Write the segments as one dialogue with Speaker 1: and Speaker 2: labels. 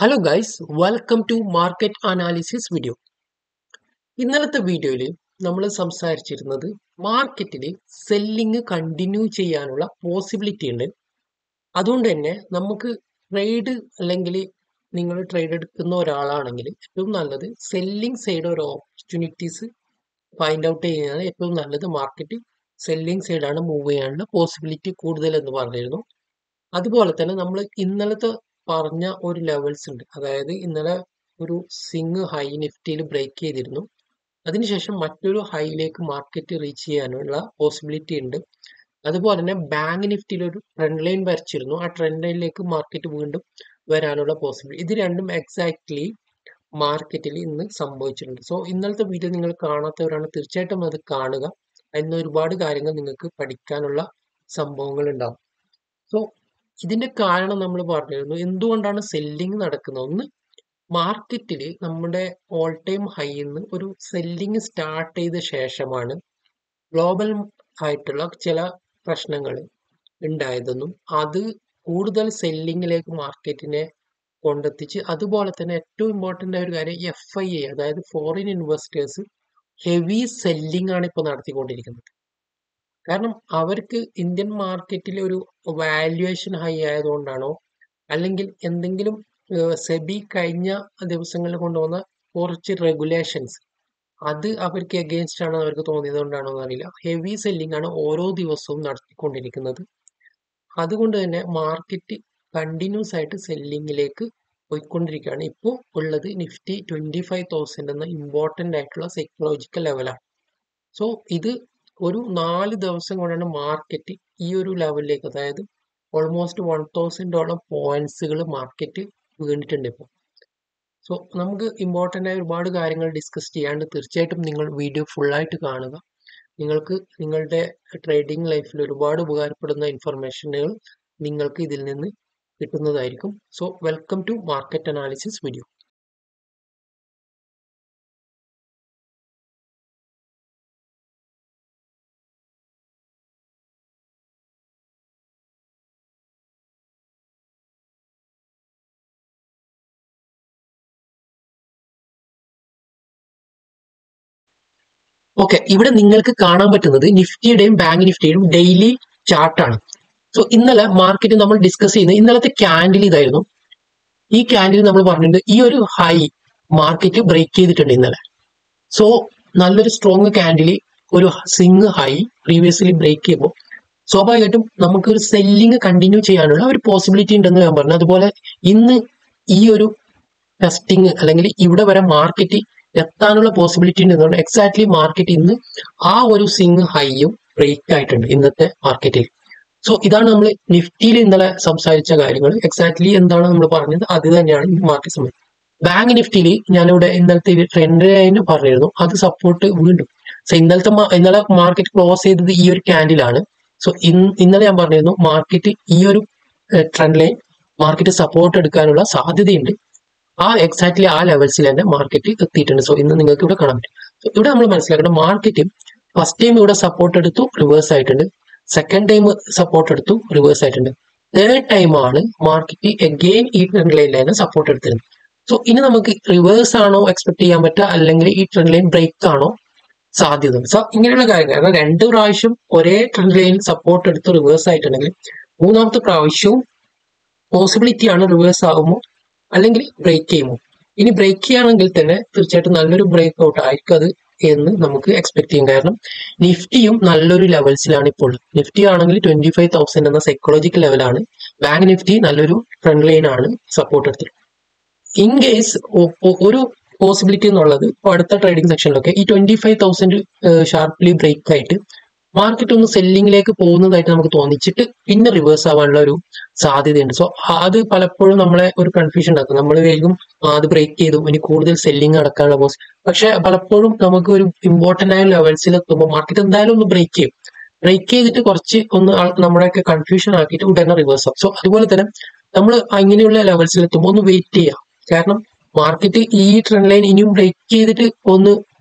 Speaker 1: Hello guys, welcome to market analysis video. ഇന്നലത്തെ വീഡിയോയിൽ നമ്മൾ സംസാരിച്ചിരുന്നത് മാർക്കറ്റിൽ സെല്ലിങ് കണ്ടിന്യൂ ചെയ്യാനുള്ള പോസിബിലിറ്റി ഉണ്ട്. അതുകൊണ്ട് തന്നെ നമുക്ക് ട്രേഡ് അല്ലെങ്കിൽ നിങ്ങൾ ട്രേഡ് എടുക്കുന്ന ഒരാളാണെങ്കിൽ ഏറ്റവും നല്ലത് സെല്ലിംഗ് സൈഡ് ഒരു ഓപ്പർച്യൂണിറ്റീസ് ഫൈൻഡ് ഔട്ട് ചെയ്യാനാണ് ഏറ്റവും നല്ലത്. മാർക്കറ്റ് സെല്ലിംഗ് സൈഡാണ് മൂവ് ചെയ്യാനുള്ള പോസിബിലിറ്റി കൂടുതൽ എന്ന് പറഞ്ഞിരുന്നു. അതുപോലെ തന്നെ നമ്മൾ ഇന്നലത്തെ പറഞ്ഞ ഒരു ലെവൽസ് ഉണ്ട്. അതായത് ഇന്നലെ ഒരു സ്വിങ് ഹൈ നിഫ്റ്റിയിൽ ബ്രേക്ക് ചെയ്തിരുന്നു. അതിനുശേഷം മറ്റൊരു ഹൈയിലേക്ക് മാർക്കറ്റ് റീച്ച് ചെയ്യാനുള്ള പോസിബിലിറ്റി ഉണ്ട്. അതുപോലെ തന്നെ ബാങ്ക് നിഫ്റ്റിയിൽ ഒരു ട്രെൻഡ് ലൈൻ വരച്ചിരുന്നു. ആ ട്രെൻഡ് ലൈനിലേക്ക് മാർക്കറ്റ് വീണ്ടും വരാനുള്ള പോസിബിലിറ്റി. ഇത് രണ്ടും എക്സാക്ട്ലി മാർക്കറ്റിൽ ഇന്ന് സംഭവിച്ചിട്ടുണ്ട്. സോ ഇന്നലത്തെ വീഡിയോ നിങ്ങൾ കാണാത്തവരാണ്, തീർച്ചയായിട്ടും അത് കാണുക. അതിന് ഒരുപാട് കാര്യങ്ങൾ നിങ്ങൾക്ക് പഠിക്കാനുള്ള സംഭവങ്ങൾ ഉണ്ടാവും. സോ ഇതിന്റെ കാരണം നമ്മൾ പറഞ്ഞിരുന്നു. എന്തുകൊണ്ടാണ് സെല്ലിംഗ് നടക്കുന്നത്? ഒന്ന്, മാർക്കറ്റിൽ നമ്മുടെ ഓൾ ടൈം ഹൈന്ന് ഒരു സെല്ലിംഗ് സ്റ്റാർട്ട് ചെയ്ത ശേഷമാണ് ഗ്ലോബൽ ആയിട്ടുള്ള ചില പ്രശ്നങ്ങൾ ഉണ്ടായതെന്നും അത് കൂടുതൽ സെല്ലിങ്ങിലേക്ക് മാർക്കറ്റിനെ കൊണ്ടെത്തിച്ച്, അതുപോലെ തന്നെ ഏറ്റവും ഇമ്പോർട്ടൻ്റ് ആയ ഒരു കാര്യം FII, അതായത് ഫോറിൻ ഇൻവെസ്റ്റേഴ്സ് ഹെവി സെല്ലിംഗ് ആണ് ഇപ്പോൾ നടത്തിക്കൊണ്ടിരിക്കുന്നത്. കാരണം അവർക്ക് ഇന്ത്യൻ മാർക്കറ്റിൽ ഒരു വാല്യുവേഷൻ ഹൈ ആയതുകൊണ്ടാണോ, അല്ലെങ്കിൽ എന്തെങ്കിലും സെബി കഴിഞ്ഞ ദിവസങ്ങളിൽ കൊണ്ടുവന്ന കുറച്ച് റെഗുലേഷൻസ് അത് അവർക്ക് എഗെയിൻസ്റ്റ് ആണെന്ന് അവർക്ക് തോന്നിയത് കൊണ്ടാണോ എന്നറിയില്ല, ഹെവി സെല്ലിംഗ് ആണ് ഓരോ ദിവസവും നടത്തിക്കൊണ്ടിരിക്കുന്നത്. അതുകൊണ്ട് തന്നെ മാർക്കറ്റ് കണ്ടിന്യൂസ് ആയിട്ട് സെല്ലിങ്ങിലേക്ക് പോയിക്കൊണ്ടിരിക്കുകയാണ്. ഇപ്പോൾ ഉള്ളത് നിഫ്റ്റി 25,000 എന്ന ഇമ്പോർട്ടൻ്റ് ആയിട്ടുള്ള സൈക്കോളജിക്കൽ ലെവലാണ്. സോ ഇത് ഒരു 4 ദിവസം കൊണ്ടാണ് മാർക്കറ്റ് ഈ ഒരു ലെവലിലേക്ക്, അതായത് ഓൾമോസ്റ്റ് 1000 പോയിന്റ്സുകൾ മാർക്കറ്റ് വീണിട്ടുണ്ട് ഇപ്പോൾ. സോ നമുക്ക് ഇമ്പോർട്ടൻ്റ് ആയ ഒരുപാട് കാര്യങ്ങൾ ഡിസ്കസ് ചെയ്യാണ്ട്, തീർച്ചയായിട്ടും നിങ്ങൾ വീഡിയോ ഫുള്ളായിട്ട് കാണുക. നിങ്ങൾക്ക് നിങ്ങളുടെ ട്രേഡിംഗ് ലൈഫിൽ ഒരുപാട് ഉപകാരപ്പെടുന്ന ഇൻഫർമേഷനുകൾ നിങ്ങൾക്ക് ഇതിൽ നിന്ന് കിട്ടുന്നതായിരിക്കും. So welcome to market analysis video. Okay, ഇവിടെ നിങ്ങൾക്ക് കാണാൻ പറ്റുന്നത് നിഫ്റ്റിയുടെയും ബാങ്ക് നിഫ്റ്റിയുടെയും ഡെയിലി ചാർട്ടാണ്. സോ ഇന്നലെ മാർക്കറ്റ് നമ്മൾ ഡിസ്കസ് ചെയ്യുന്നത് ഇന്നലത്തെ ക്യാൻഡിൽ ഇതായിരുന്നു. ഈ ക്യാൻഡിൽ നമ്മൾ പറഞ്ഞിട്ടുണ്ട് ഈ ഒരു ഹൈ മാർക്കറ്റ് ബ്രേക്ക് ചെയ്തിട്ടുണ്ട് ഇന്നലെ. സോ നല്ലൊരു സ്ട്രോങ് ക്യാൻഡിൽ ഒരു സ്വിങ് ഹൈ പ്രീവിയസ്ലി ബ്രേക്ക് ചെയ്യുമ്പോൾ സ്വാഭാവികമായിട്ടും നമുക്കൊരു സെല്ലിങ് കണ്ടിന്യൂ ചെയ്യാനുള്ള ഒരു പോസിബിലിറ്റി ഉണ്ടെന്ന് ഞാൻ പറഞ്ഞു. അതുപോലെ ഇന്ന് ഈ ഒരു ടെസ്റ്റിങ് അല്ലെങ്കിൽ ഇവിടെ വരെ മാർക്കറ്റ് എത്താനുള്ള പോസിബിലിറ്റി ഉണ്ടെന്നുണ്ട്. എക്സാക്ട്ലി മാർക്കറ്റ് ഇന്ന് ആ ഒരു സ്വിങ് ഹൈയും ബ്രേക്ക് ആയിട്ടുണ്ട് ഇന്നത്തെ മാർക്കറ്റിൽ. സോ ഇതാണ് നമ്മൾ നിഫ്റ്റിയിൽ ഇന്നലെ സംസാരിച്ച കാര്യങ്ങൾ. എക്സാക്ട്ലി എന്താണ് നമ്മൾ പറഞ്ഞത് അത് തന്നെയാണ് ഈ മാർക്കറ്റ് സമയം. ബാങ്ക് നിഫ്റ്റിയിൽ ഞാനിവിടെ ഇന്നലത്തെ ട്രെൻഡ് ലൈൻ പറഞ്ഞിരുന്നു, അത് സപ്പോർട്ട് വീണ്ടും. സോ ഇന്നലെ മാർക്കറ്റ് ക്ലോസ് ചെയ്തത് ഈ ഒരു ക്യാൻഡിലാണ്. സോ ഇന്നലെ ഞാൻ പറഞ്ഞിരുന്നു മാർക്കറ്റ് ഈ ഒരു ട്രെൻഡ് ലൈൻ മാർക്കറ്റ് സപ്പോർട്ട് എടുക്കാനുള്ള സാധ്യതയുണ്ട്. എക്സാക്ട്ലി ആ ലെവൽസിൽ തന്നെ മാർക്കറ്റ് എത്തിയിട്ടുണ്ട്. സോ ഇന്ന് നിങ്ങൾക്ക് ഇവിടെ കാണാൻ പറ്റും. സോ ഇവിടെ നമ്മൾ മനസ്സിലാക്കണം, മാർക്കറ്റ് ഫസ്റ്റ് ടൈം ഇവിടെ സപ്പോർട്ട് എടുത്തു, റിവേഴ്സ് ആയിട്ടുണ്ട്. സെക്കൻഡ് ടൈം സപ്പോർട്ട് എടുത്തു, റിവേഴ്സ് ആയിട്ടുണ്ട്. തേർഡ് ടൈം ആണ് മാർക്കറ്റ് അഗെയിൻ ഈ ട്രെൻഡ് ലൈനിലാണ് സപ്പോർട്ട് എടുത്തിരുന്നത്. സോ ഇനി നമുക്ക് റിവേഴ്സ് ആണോ എക്സ്പെക്ട് ചെയ്യാൻ പറ്റുക, അല്ലെങ്കിൽ ഈ ട്രെൻഡ് ലൈൻ ബ്രേക്ക് ആണോ സാധ്യത? സോ ഇങ്ങനെയുള്ള കാര്യങ്ങൾ, കാരണം 2 പ്രാവശ്യം ഒരേ ട്രെൻഡ് ലൈനിൽ സപ്പോർട്ട് എടുത്ത് റിവേഴ്സ് ആയിട്ടുണ്ടെങ്കിൽ മൂന്നാമത്തെ പ്രാവശ്യവും പോസിബിലിറ്റി ആണ് റിവേഴ്സ് ആകുമോ അല്ലെങ്കിൽ ബ്രേക്ക് ചെയ്യുമോ. ഇനി ബ്രേക്ക് ചെയ്യുകയാണെങ്കിൽ തന്നെ തീർച്ചയായിട്ടും നല്ലൊരു ബ്രേക്ക് ഔട്ട് ആയിരിക്കും അത് എന്ന് നമുക്ക് എക്സ്പെക്ട് ചെയ്യും. കാരണം നിഫ്റ്റിയും നല്ലൊരു ലെവൽസിലാണ് ഇപ്പോൾ. നിഫ്റ്റി ആണെങ്കിൽ 25,000 എന്ന സൈക്കോളജിക്കൽ ലെവലാണ്. ബാങ്ക് നിഫ്റ്റി നല്ലൊരു ട്രെൻഡ് ലൈൻ ആണ് സപ്പോർട്ട് എടുത്തത്. ഇൻ കേസ് ഒരു പോസിബിലിറ്റി എന്നുള്ളത് ഇപ്പോൾ അടുത്ത ട്രേഡിംഗ് സെക്ഷനിലൊക്കെ ഈ 25,000 ഷാർപ്ലി ബ്രേക്ക് ആയിട്ട് മാർക്കറ്റ് ഒന്ന് സെല്ലിങ്ങിലേക്ക് പോകുന്നതായിട്ട് നമുക്ക് തോന്നിച്ചിട്ട് പിന്നെ റിവേഴ്സ് ആവാനുള്ള ഒരു സാധ്യതയുണ്ട്. സോ അത് പലപ്പോഴും നമ്മളെ ഒരു കൺഫ്യൂഷൻ ഉണ്ടാക്കും. നമ്മൾ വേഗം അത് ബ്രേക്ക് ചെയ്തു, ഇനി കൂടുതൽ സെല്ലിങ് നടക്കാനുള്ള പക്ഷെ പലപ്പോഴും നമുക്ക് ഒരു ഇമ്പോർട്ടൻ്റ് ആയ ലെവൽസിൽ എത്തുമ്പോൾ മാർക്കറ്റ് എന്തായാലും ഒന്ന് ബ്രേക്ക് ചെയ്യും. ബ്രേക്ക് ചെയ്തിട്ട് കുറച്ച് ഒന്ന് നമ്മുടെയൊക്കെ കൺഫ്യൂഷൻ ആക്കിയിട്ട് ഉടനെ റിവേഴ്സ് ആവും. സോ അതുപോലെ തന്നെ നമ്മൾ അങ്ങനെയുള്ള ലെവൽസിൽ എത്തുമ്പോൾ ഒന്ന് വെയിറ്റ് ചെയ്യാം. കാരണം മാർക്കറ്റ് ഈ ട്രെൻഡ് ലൈൻ ഇനിയും ബ്രേക്ക് ചെയ്തിട്ട് ഒന്ന്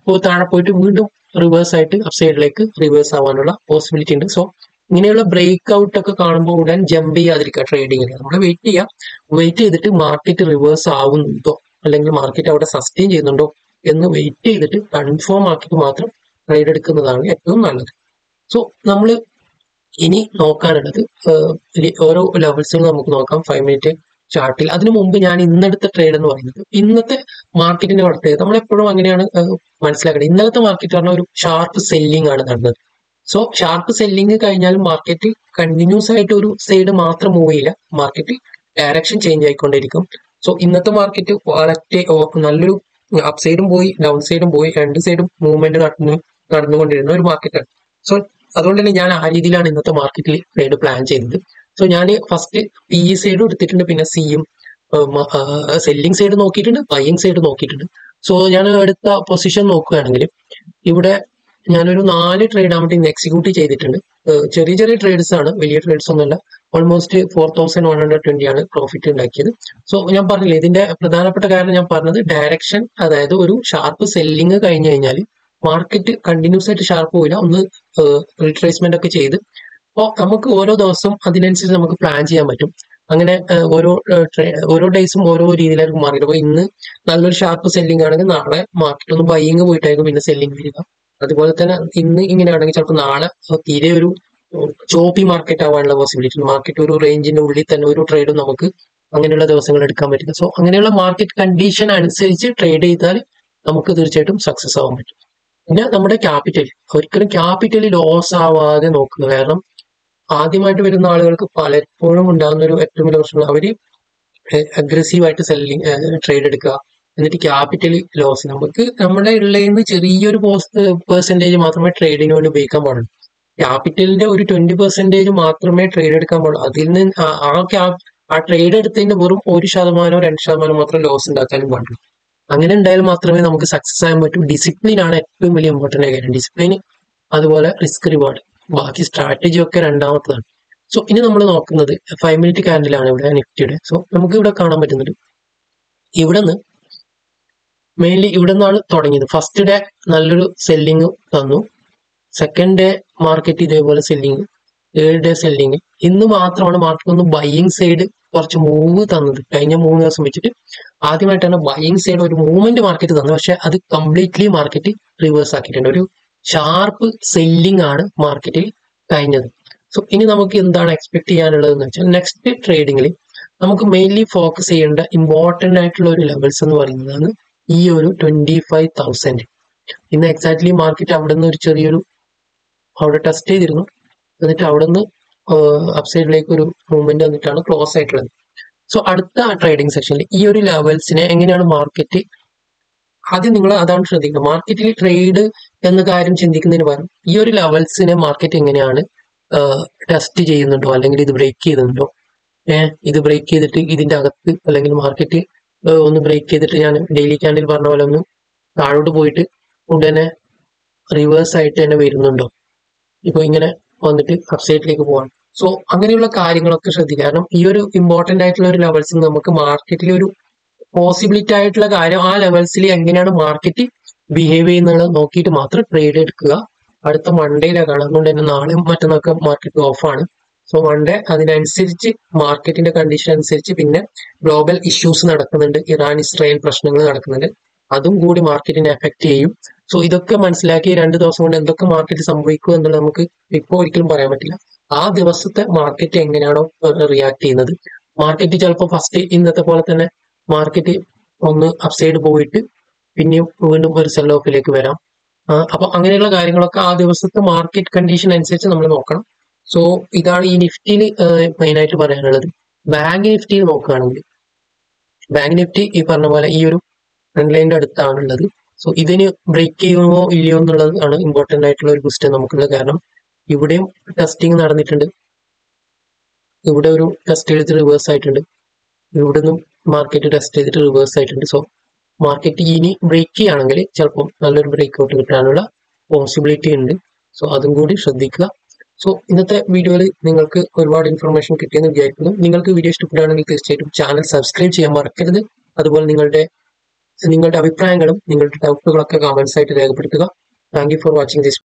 Speaker 1: താഴെ പോയിട്ട് വീണ്ടും റിവേഴ്സ് ആയിട്ട് അപ്സൈഡിലേക്ക് റിവേഴ്സ് ആവാനുള്ള പോസിബിലിറ്റി ഉണ്ട്. സോ ഇങ്ങനെയുള്ള ബ്രേക്ക് ഔട്ട് ഒക്കെ കാണുമ്പോൾ ഉടൻ ജമ്പ് ചെയ്യാതിരിക്കുക ട്രേഡിങ്ങിൽ. നമ്മൾ വെയിറ്റ് ചെയ്തിട്ട് മാർക്കറ്റ് റിവേഴ്സ് ആവുന്നുണ്ടോ അല്ലെങ്കിൽ മാർക്കറ്റ് അവിടെ സസ്റ്റെയിൻ ചെയ്യുന്നുണ്ടോ എന്ന് വെയിറ്റ് ചെയ്തിട്ട് കൺഫേം ആക്കിയിട്ട് മാത്രം ട്രേഡ് എടുക്കുന്നതാണ് ഏറ്റവും നല്ലത്. സോ നമ്മൾ ഇനി നോക്കാനുള്ളത് ഓരോ ലെവൽസുകൾ നമുക്ക് നോക്കാം 5 മിനിറ്റ് ചാർട്ടിൽ. അതിനു മുമ്പ് ഞാൻ ഇന്നെടുത്ത ട്രേഡ് എന്ന് പറയുന്നത് ഇന്നത്തെ മാർക്കറ്റിന്റെ പ്രത്യേകത നമ്മൾ എപ്പോഴും അങ്ങനെയാണ് മനസ്സിലാക്കുന്നത്. ഇന്നലത്തെ മാർക്കറ്റ് പറഞ്ഞാൽ ഒരു ഷാർപ്പ് സെല്ലിംഗ് ആണ് നടന്നത്. സോ ഷാർപ്പ് സെല്ലിംഗ് കഴിഞ്ഞാൽ മാർക്കറ്റ് കണ്ടിന്യൂസ് ആയിട്ട് ഒരു സൈഡ് മാത്രം മൂവ് ചെയ്യില്ല, മാർക്കറ്റ് ഡയറക്ഷൻ ചേഞ്ച് ആയിക്കൊണ്ടിരിക്കും. സോ ഇന്നത്തെ മാർക്കറ്റ് വളരെ നല്ലൊരു അപ് സൈഡും പോയി ഡൗൺ സൈഡും പോയി രണ്ട് സൈഡും മൂവ്മെന്റ് നടന്നുകൊണ്ടിരുന്ന ഒരു മാർക്കറ്റാണ്. സോ അതുകൊണ്ട് തന്നെ ഞാൻ ആ രീതിയിലാണ് ഇന്നത്തെ മാർക്കറ്റിൽ ട്രേഡ് പ്ലാൻ ചെയ്തത്. സോ ഞാൻ ഫസ്റ്റ് പി സൈഡും എടുത്തിട്ടുണ്ട്, പിന്നെ സിയും സെല്ലിംഗ് സൈഡ് നോക്കിയിട്ടുണ്ട്, ബൈയിങ് സൈഡ് നോക്കിയിട്ടുണ്ട്. സോ ഞാൻ എടുത്ത പൊസിഷൻ നോക്കുകയാണെങ്കിൽ ഇവിടെ ഞാനൊരു 4 ട്രേഡ് ആകുമ്പോൾ ഇന്ന് എക്സിക്യൂട്ട് ചെയ്തിട്ടുണ്ട്. ചെറിയ ചെറിയ ട്രേഡ്സ് ആണ്, വലിയ ട്രേഡ്സ് ഒന്നുമല്ല. ഓൾമോസ്റ്റ് 4120 ആണ് പ്രോഫിറ്റ് ഉണ്ടാക്കിയത്. സോ ഞാൻ പറഞ്ഞില്ലേ, ഇതിന്റെ പ്രധാനപ്പെട്ട കാരണം ഞാൻ പറഞ്ഞത് ഡയറക്ഷൻ, അതായത് ഒരു ഷാർപ്പ് സെല്ലിംഗ് കഴിഞ്ഞു കഴിഞ്ഞാൽ മാർക്കറ്റ് കണ്ടിന്യൂസ് ആയിട്ട് ഷാർപ്പ് പോയില്ല, ഒന്ന് റിട്രേസ്മെന്റ് ഒക്കെ ചെയ്ത് അപ്പോൾ നമുക്ക് ഓരോ ദിവസം അതിനനുസരിച്ച് നമുക്ക് പ്ലാൻ ചെയ്യാൻ പറ്റും. അങ്ങനെ ഓരോ ഡേയ്സും ഓരോ രീതിയിലായിരിക്കും മാർക്കറ്റ്. അപ്പോൾ ഇന്ന് നല്ലൊരു ഷാർപ്പ് സെല്ലിംഗ് ആണെങ്കിൽ നാളെ മാർക്കറ്റ് ഒന്ന് ബൈയിങ് പോയിട്ടായിരിക്കും പിന്നെ സെല്ലിംഗ് വരിക. അതുപോലെ തന്നെ ഇന്ന് ഇങ്ങനെയാണെങ്കിൽ ചിലപ്പോൾ നാളെ തീരെ ഒരു ചോപ്പി മാർക്കറ്റ് ആവാനുള്ള പോസിബിലിറ്റി. മാർക്കറ്റ് ഒരു റേഞ്ചിന്റെ ഉള്ളിൽ തന്നെ ഒരു ട്രേഡും നമുക്ക് അങ്ങനെയുള്ള ദിവസങ്ങൾ എടുക്കാൻ പറ്റില്ല. സോ അങ്ങനെയുള്ള മാർക്കറ്റ് കണ്ടീഷൻ അനുസരിച്ച് ട്രേഡ് ചെയ്താൽ നമുക്ക് തീർച്ചയായിട്ടും സക്സസ് ആവാൻ പറ്റും. പിന്നെ നമ്മുടെ ക്യാപിറ്റൽ, ഒരിക്കലും ക്യാപിറ്റൽ ലോസ് ആവാതെ നോക്കുക. കാരണം ആദ്യമായിട്ട് വരുന്ന ആളുകൾക്ക് പലപ്പോഴും ഉണ്ടാകുന്ന ഒരു ഏറ്റവും വലിയ പ്രശ്നം, അവര് അഗ്രസീവായിട്ട് ട്രേഡ് എടുക്കുക, എന്നിട്ട് ക്യാപിറ്റൽ ലോസ്. നമുക്ക് നമ്മുടെ ഉള്ളതിൽ നിന്ന് ചെറിയൊരു പെർസെന്റേജ് മാത്രമേ ട്രേഡിന് വേണ്ടി ഉപയോഗിക്കാൻ പാടുള്ളൂ. ക്യാപിറ്റലിന്റെ ഒരു 20% മാത്രമേ ട്രേഡ് എടുക്കാൻ പാടുള്ളൂ. അതിൽ നിന്ന് ആ ട്രേഡ് എടുത്തതിന്റെ വെറും 1% 2% മാത്രം ലോസ് ഉണ്ടാക്കാനും പാടുള്ളൂ. അങ്ങനെ ഉണ്ടായാൽ മാത്രമേ നമുക്ക് സക്സസ് ആകാൻ പറ്റൂ. ഡിസിപ്ലിൻ ആണ് ഏറ്റവും വലിയ ഇമ്പോർട്ടന്റ് കാര്യം. ഡിസിപ്ലിൻ, അതുപോലെ റിസ്ക് റിവാർഡ്, ബാക്കി സ്ട്രാറ്റജി ഒക്കെ രണ്ടാമത്തതാണ്. സോ ഇനി നമ്മൾ നോക്കുന്നത് 5 മിനിറ്റ് കാൻഡിലാണ് ഇവിടെ നിഫ്റ്റിയുടെ. സോ നമുക്ക് ഇവിടെ കാണാൻ പറ്റുന്നത്, ഇവിടെ നിന്ന് മെയിൻലി ഇവിടെ നിന്നാണ് തുടങ്ങിയത്. ഫസ്റ്റ് ഡേ നല്ലൊരു സെല്ലിങ് തന്നു, സെക്കൻഡ് ഡേ മാർക്കറ്റ് ഇതേപോലെ സെല്ലിങ്, തേർഡ് ഡേ സെല്ലിങ്. ഇന്ന് മാത്രമാണ് മാർക്കറ്റ് ഒന്ന് ബൈയിങ് സൈഡ് കുറച്ച് മൂവ് തന്നത്. കഴിഞ്ഞ 3 ദിവസം വെച്ചിട്ട് ആദ്യമായിട്ടാണ് ബൈയിങ് സൈഡ് ഒരു മൂവ്മെന്റ് മാർക്കറ്റ് തന്നത്. പക്ഷെ അത് കംപ്ലീറ്റ്ലി മാർക്കറ്റ് റിവേഴ്സ് ആക്കിയിട്ടുണ്ട്. ഒരു ഷാർപ്പ് സെല്ലിംഗ് ആണ് മാർക്കറ്റിൽ കഴിഞ്ഞത്. സോ ഇനി നമുക്ക് എന്താണ് എക്സ്പെക്ട് ചെയ്യാനുള്ളതെന്ന് വെച്ചാൽ, നെക്സ്റ്റ് ട്രേഡിങ്ങിൽ നമുക്ക് മെയിൻലി ഫോക്കസ് ചെയ്യേണ്ട ഇമ്പോർട്ടന്റ് ആയിട്ടുള്ള ഒരു ലെവൽസ് എന്ന് പറയുന്നതാണ് ഈ ഒരു 25,000. ഇന്ന് എക്സാക്ട്ലി മാർക്കറ്റ് അവിടെ നിന്ന് ഒരു ചെറിയൊരു അവിടെ ടെസ്റ്റ് ചെയ്തിരുന്നു, എന്നിട്ട് അവിടെ നിന്ന് അപ്സൈഡിലേക്ക് ഒരു മൂവ്മെന്റ് വന്നിട്ടാണ് ക്ലോസ് ആയിട്ടുള്ളത്. സോ അടുത്ത ട്രേഡിംഗ് സെഷനിൽ ഈ ഒരു ലെവൽസിനെ എങ്ങനെയാണ് മാർക്കറ്റ്, ആദ്യം നിങ്ങൾ അതാണ് ശ്രദ്ധിക്കുക. മാർക്കറ്റിൽ ട്രേഡ് എന്ന കാര്യം ചിന്തിക്കുന്നതിന് പകരം ഈ ഒരു ലെവൽസിനെ മാർക്കറ്റ് എങ്ങനെയാണ് ടെസ്റ്റ് ചെയ്യുന്നുണ്ടോ, അല്ലെങ്കിൽ ഇത് ബ്രേക്ക് ചെയ്യുന്നുണ്ടോ, ഇത് ബ്രേക്ക് ചെയ്തിട്ട് ഇതിന്റെ അകത്ത്, അല്ലെങ്കിൽ മാർക്കറ്റ് ഒന്ന് ബ്രേക്ക് ചെയ്തിട്ട് ഞാൻ ഡെയിലി ക്യാൻഡിൽ പറഞ്ഞ പോലെ ഒന്ന് താഴോട്ട് പോയിട്ട് ഉടനെ റിവേഴ്സ് ആയിട്ട് തന്നെ വരുന്നുണ്ടോ, ഇപ്പൊ ഇങ്ങനെ വന്നിട്ട് അപ്സൈഡിലേക്ക് പോകാൻ. സോ അങ്ങനെയുള്ള കാര്യങ്ങളൊക്കെ ശ്രദ്ധിക്കുക. കാരണം ഈ ഒരു ഇമ്പോർട്ടന്റ് ആയിട്ടുള്ള ഒരു ലെവൽസിൽ നമുക്ക് മാർക്കറ്റിൽ ഒരു പോസിബിലിറ്റി ആയിട്ടുള്ള കാര്യം, ആ ലെവൽസിൽ എങ്ങനെയാണ് മാർക്കറ്റ് ബിഹേവ് ചെയ്യുന്നത് നോക്കിയിട്ട് മാത്രം ട്രേഡ് എടുക്കുക. അടുത്ത മൺഡേയിലാണ് കാണാം, അതുകൊണ്ട് തന്നെ നാളെയും മറ്റന്നൊക്കെ മാർക്കറ്റ് ഓഫാണ്. സോ മൺഡേ അതിനനുസരിച്ച് മാർക്കറ്റിന്റെ കണ്ടീഷൻ അനുസരിച്ച്, പിന്നെ ഗ്ലോബൽ ഇഷ്യൂസ് നടക്കുന്നുണ്ട്, ഇറാൻ ഇസ്രായേൽ പ്രശ്നങ്ങൾ നടക്കുന്നുണ്ട്, അതും കൂടി മാർക്കറ്റിനെ എഫക്ട് ചെയ്യും. സോ ഇതൊക്കെ മനസ്സിലാക്കി 2 ദിവസം കൊണ്ട് എന്തൊക്കെ മാർക്കറ്റ് സംഭവിക്കും എന്നുള്ളത് നമുക്ക് ഇപ്പോൾ ഒരിക്കലും പറയാൻ പറ്റില്ല. ആ ദിവസത്തെ മാർക്കറ്റ് എങ്ങനെയാണോ റിയാക്ട് ചെയ്യുന്നത്, മാർക്കറ്റ് ചിലപ്പോൾ ഫസ്റ്റ് ഇന്നത്തെ പോലെ തന്നെ മാർക്കറ്റ് ഒന്ന് അപ്സൈഡ് പോയിട്ട് പിന്നെയും വീണ്ടും ഒരു സെൽ ഓഫിലേക്ക് വരാം. അപ്പൊ അങ്ങനെയുള്ള കാര്യങ്ങളൊക്കെ ആ ദിവസത്തെ മാർക്കറ്റ് കണ്ടീഷൻ അനുസരിച്ച് നമ്മൾ നോക്കണം. സോ ഇതാണ് ഈ നിഫ്റ്റിയിൽ മെയിൻ ആയിട്ട് പറയാനുള്ളത്. ബാങ്ക് നിഫ്റ്റിയിൽ നോക്കുകയാണെങ്കിൽ, ബാങ്ക് നിഫ്റ്റി ഈ പറഞ്ഞ പോലെ ഈ ഒരു ട്രെൻഡ് ലൈനിന്റെ അടുത്താണുള്ളത്. സോ ഇതിന് ബ്രേക്ക് ചെയ്യുമോ ഇല്ലയോ എന്നുള്ളത് ആണ് ഇമ്പോർട്ടന്റ് ആയിട്ടുള്ള ഒരു ക്വസ്റ്റ്യൻ നമുക്കുള്ളത്. കാരണം ഇവിടെയും ടെസ്റ്റിംഗ് നടന്നിട്ടുണ്ട്, ഇവിടെ ഒരു ടെസ്റ്റ് ചെയ്തിട്ട് റിവേഴ്സ് ആയിട്ടുണ്ട്, ഇവിടെ നിന്നും മാർക്കറ്റ് ടെസ്റ്റ് ചെയ്തിട്ട് റിവേഴ്സ് ആയിട്ടുണ്ട്. സോ മാർക്കറ്റ് ഇനി ബ്രേക്ക് ചെയ്യുകയാണെങ്കിൽ ചിലപ്പോൾ നല്ലൊരു ബ്രേക്ക് ഔട്ട് കിട്ടാനുള്ള പോസിബിലിറ്റി ഉണ്ട്. സോ അതും കൂടി ശ്രദ്ധിക്കുക. സോ ഇന്നത്തെ വീഡിയോയിൽ നിങ്ങൾക്ക് ഒരുപാട് ഇൻഫർമേഷൻ കിട്ടിയെന്ന് വിചാരിക്കുന്നു. നിങ്ങൾക്ക് വീഡിയോ ഇഷ്ടപ്പെടുകയാണെങ്കിൽ തീർച്ചയായിട്ടും ചാനൽ സബ്സ്ക്രൈബ് ചെയ്യാൻ മറക്കരുത്. അതുപോലെ നിങ്ങളുടെ അഭിപ്രായങ്ങളും നിങ്ങളുടെ ഡൗട്ടുകളൊക്കെ കമന്റ്സ് ആയിട്ട് രേഖപ്പെടുത്തുക. Thank you for watching this.